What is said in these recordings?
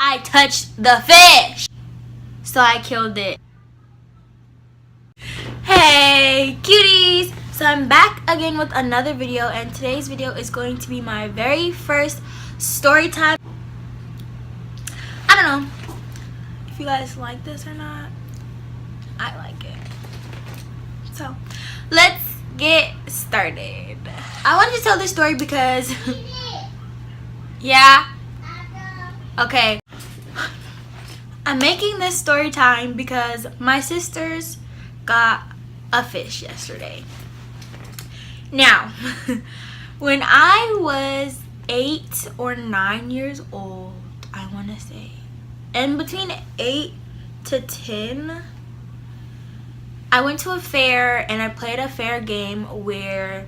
I touched the fish, so I killed it. Hey cuties, so I'm back again with another video, and today's video is going to be my very first story time. I don't know if you guys like this or not. I like it, so let's get started. I wanted to tell this story because yeah, okay, I'm making this story time because my sisters got a fish yesterday. Now when I was 8 or 9 years old, I want to say, and between 8 to 10, I went to a fair and I played a fair game where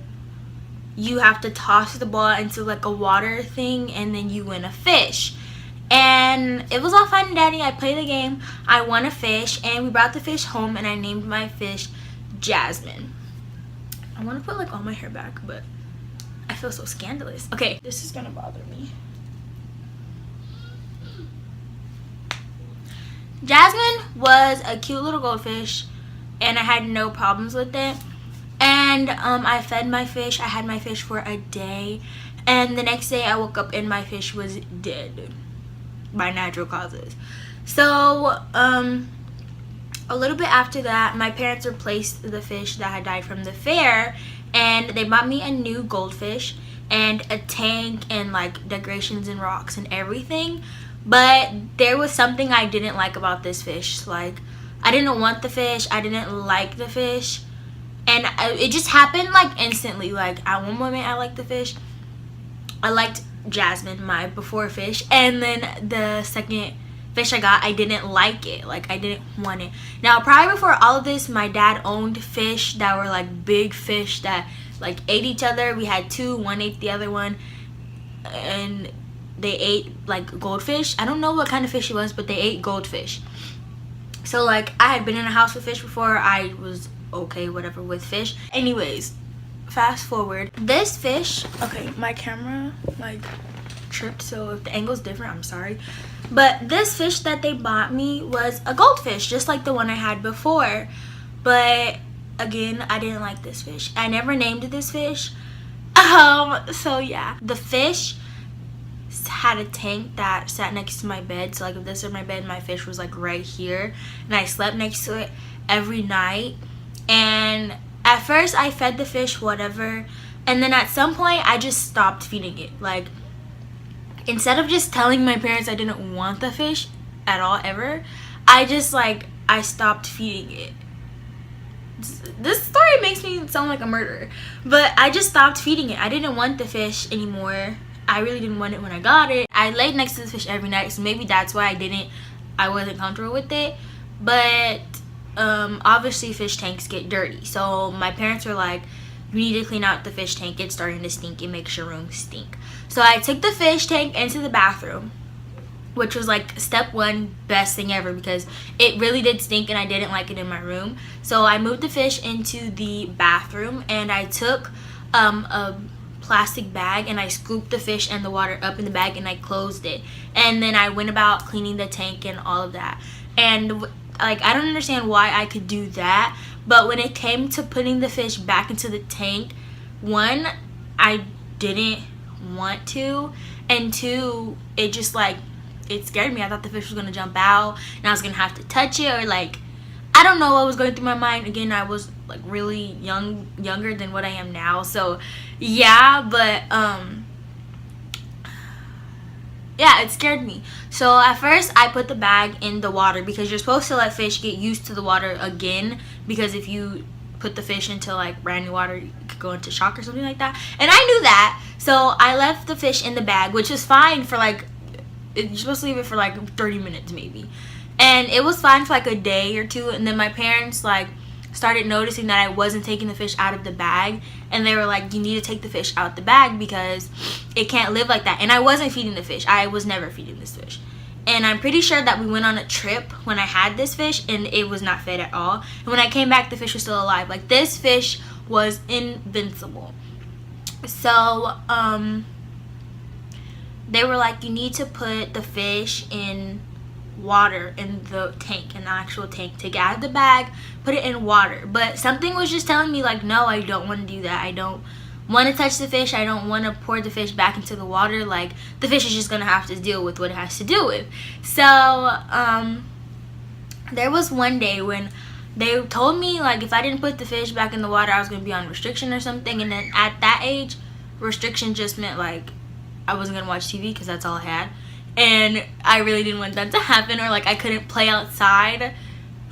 you have to toss the ball into like a water thing and then you win a fish. And it was all fine and dandy. I played the game, I won a fish, and we brought the fish home and I named my fish Jasmine. I want to put like all my hair back, but I feel so scandalous. Okay, this is gonna bother me. Jasmine was a cute little goldfish and I had no problems with it. And I fed my fish. I had my fish for a day, and the next day I woke up and my fish was dead by natural causes. So a little bit after that, my parents replaced the fish that had died from the fair, and they bought me a new goldfish and a tank and like decorations and rocks and everything. But there was something I didn't like about this fish. Like, I didn't want the fish, I didn't like the fish, and it just happened like instantly. Like, at one moment I liked the fish, I liked Jasmine, my before fish, and then the second fish I got, I didn't like it. Like, I didn't want it. Now, prior before all of this, my dad owned fish that were like big fish that like ate each other. We had two, one ate the other one, and they ate like goldfish. I don't know what kind of fish it was, but they ate goldfish. So like, I had been in a house with fish before. I was okay, whatever, with fish. Anyways, fast forward. This fish, okay, my camera like tripped, so if the angle's different, I'm sorry. But this fish that they bought me was a goldfish, just like the one I had before. But again, I didn't like this fish. I never named this fish. So yeah, the fish had a tank that sat next to my bed. So like, if this was my bed, my fish was like right here, and I slept next to it every night. And at first I fed the fish whatever, and then at some point I just stopped feeding it. Like, instead of just telling my parents I didn't want the fish at all ever, I just like, I stopped feeding it. This story makes me sound like a murderer, but I just stopped feeding it. I didn't want the fish anymore. I really didn't want it when I got it. I laid next to the fish every night, so maybe that's why I wasn't comfortable with it. But obviously fish tanks get dirty, so my parents were like, you need to clean out the fish tank, it's starting to stink, it makes your room stink. So I took the fish tank into the bathroom, which was like step one, best thing ever, because it really did stink and I didn't like it in my room. So I moved the fish into the bathroom, and I took a plastic bag and I scooped the fish and the water up in the bag and I closed it, and then I went about cleaning the tank and all of that. And like, I don't understand why I could do that, but when it came to putting the fish back into the tank, one, I didn't want to, and two, it just like, it scared me. I thought the fish was gonna jump out and I was gonna have to touch it, or like, I don't know what was going through my mind. Again, I was like really younger than what I am now, so yeah. But yeah, it scared me. So at first I put the bag in the water, because you're supposed to let fish get used to the water again, because if you put the fish into like brand new water, you could go into shock or something like that. And I knew that, so I left the fish in the bag, which was fine for like, you're supposed to leave it for like 30 minutes maybe, and it was fine for like a day or two. And then my parents like started noticing that I wasn't taking the fish out of the bag, and they were like, you need to take the fish out the bag because it can't live like that. And I wasn't feeding the fish. I was never feeding this fish. And I'm pretty sure that we went on a trip when I had this fish and it was not fed at all. And when I came back, the fish was still alive. Like, this fish was invincible. So they were like, you need to put the fish in water in the tank, in the actual tank. Take it out of the bag, put it in water. But something was just telling me like, no, I don't want to do that. I don't want to touch the fish. I don't want to pour the fish back into the water. Like, the fish is just gonna have to deal with what it has to deal with. So there was one day when they told me like if I didn't put the fish back in the water, I was gonna be on restriction or something. And then at that age, restriction just meant like I wasn't gonna watch TV because that's all I had, and I really didn't want that to happen. Or like I couldn't play outside.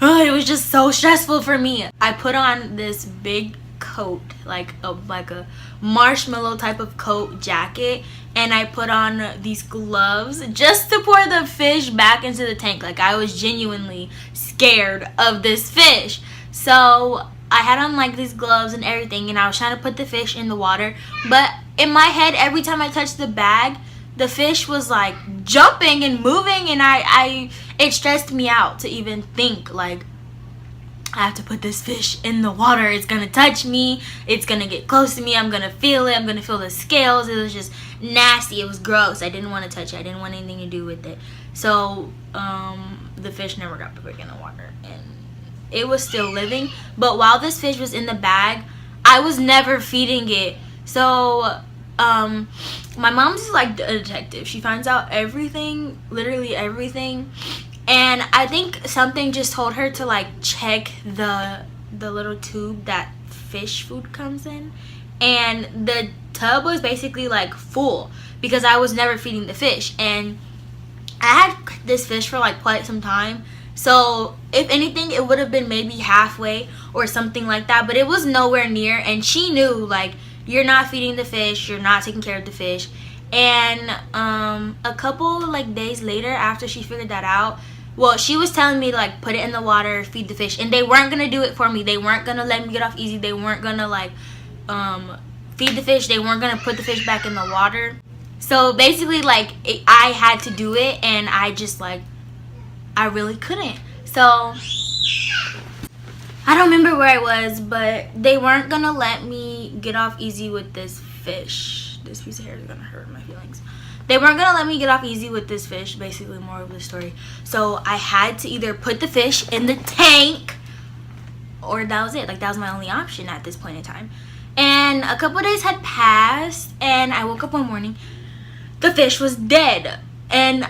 It was just so stressful for me. I put on this big coat, like a marshmallow type of coat jacket, and I put on these gloves just to pour the fish back into the tank. Like, I was genuinely scared of this fish. So I had on like these gloves and everything, and I was trying to put the fish in the water, but in my head, every time I touched the bag, the fish was like jumping and moving, and it stressed me out to even think like, I have to put this fish in the water. It's gonna touch me. It's gonna get close to me. I'm gonna feel it. I'm gonna feel the scales. It was just nasty. It was gross. I didn't want to touch it. I didn't want anything to do with it. So the fish never got put back in the water, and it was still living. But while this fish was in the bag, I was never feeding it. So my mom's like a detective. She finds out everything, literally everything. And I think something just told her to like check the little tube that fish food comes in, and the tub was basically like full because I was never feeding the fish, and I had this fish for like quite some time. So if anything, it would have been maybe halfway or something like that, but it was nowhere near. And she knew like, you're not feeding the fish, you're not taking care of the fish. And a couple like days later, after she figured that out, well, she was telling me to like put it in the water, feed the fish, and they weren't gonna do it for me. They weren't gonna let me get off easy. They weren't gonna like feed the fish. They weren't gonna put the fish back in the water. So basically, like I had to do it, and I just like, I really couldn't. So I don't remember where I was, but they weren't gonna let me get off easy with this fish. This piece of hair is gonna hurt my feelings. They weren't gonna let me get off easy with this fish, basically, more of the story. So I had to either put the fish in the tank, or that was it. Like, that was my only option at this point in time. And a couple days had passed, and I woke up one morning, the fish was dead. And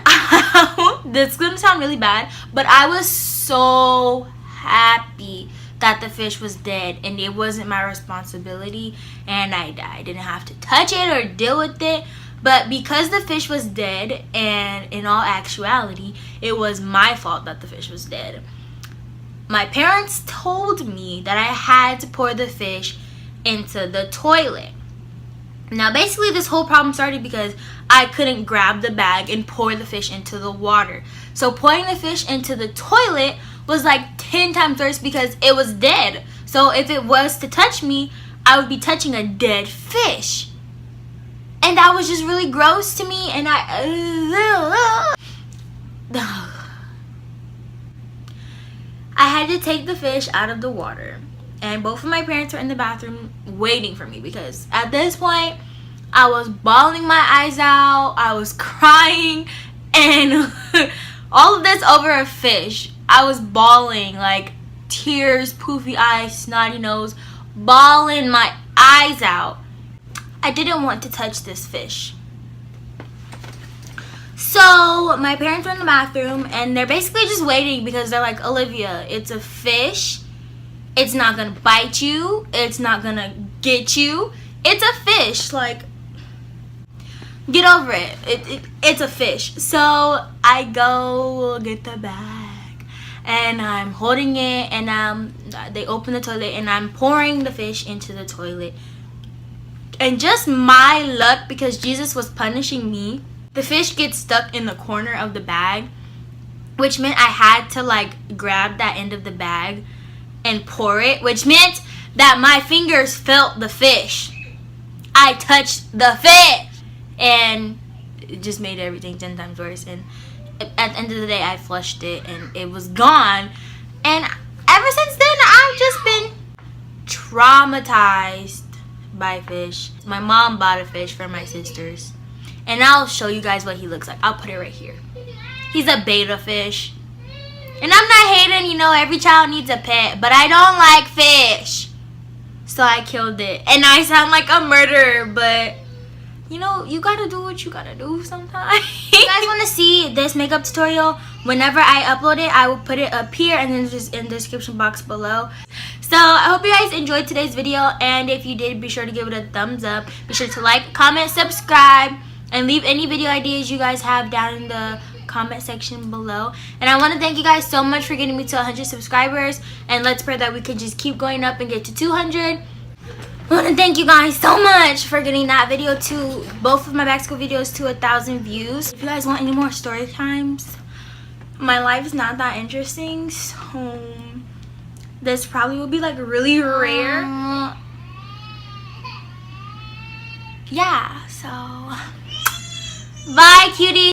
this is gonna sound really bad, but I was so happy that the fish was dead, and it wasn't my responsibility, and I didn't have to touch it or deal with it. But because the fish was dead, and in all actuality, it was my fault that the fish was dead, my parents told me that I had to pour the fish into the toilet. Now, basically, this whole problem started because I couldn't grab the bag and pour the fish into the water. So pouring the fish into the toilet was like 10 times worse because it was dead. So if it was to touch me, I would be touching a dead fish. And that was just really gross to me, and I had to take the fish out of the water. And both of my parents were in the bathroom waiting for me because at this point, I was bawling my eyes out. I was crying, and all of this over a fish. I was bawling, like tears, poofy eyes, snotty nose, bawling my eyes out. I didn't want to touch this fish. So my parents were in the bathroom, and they're basically just waiting because they're like, Olivia, it's a fish. It's not gonna bite you. It's not gonna get you. It's a fish. Like, get over it. It's a fish. So I go get the bag, and I'm holding it, and they open the toilet, and I'm pouring the fish into the toilet. And just my luck, because Jesus was punishing me, the fish gets stuck in the corner of the bag, which meant I had to like grab that end of the bag and pour it, which meant that my fingers felt the fish. I touched the fish, and it just made everything 10 times worse. And at the end of the day, I flushed it, and it was gone. And ever since then, I've just been traumatized by fish. My mom bought a fish for my sisters, And I'll show you guys what he looks like. I'll put it right here. He's a betta fish. And I'm not hating, you know, every child needs a pet. But I don't like fish. So I killed it. And I sound like a murderer, but you know, you gotta do what you gotta do sometimes. If you guys want to see this makeup tutorial, whenever I upload it, I will put it up here and then just in the description box below. So I hope you guys enjoyed today's video, and if you did, be sure to give it a thumbs up. Be sure to like, comment, subscribe, and leave any video ideas you guys have down in the comment section below. And I want to thank you guys so much for getting me to 100 subscribers, and let's pray that we can just keep going up and get to 200. I want to thank you guys so much for getting that video to both of my back school videos to 1,000 views. If you guys want any more story times, my life is not that interesting, so this probably will be like really rare. Yeah, so bye cuties.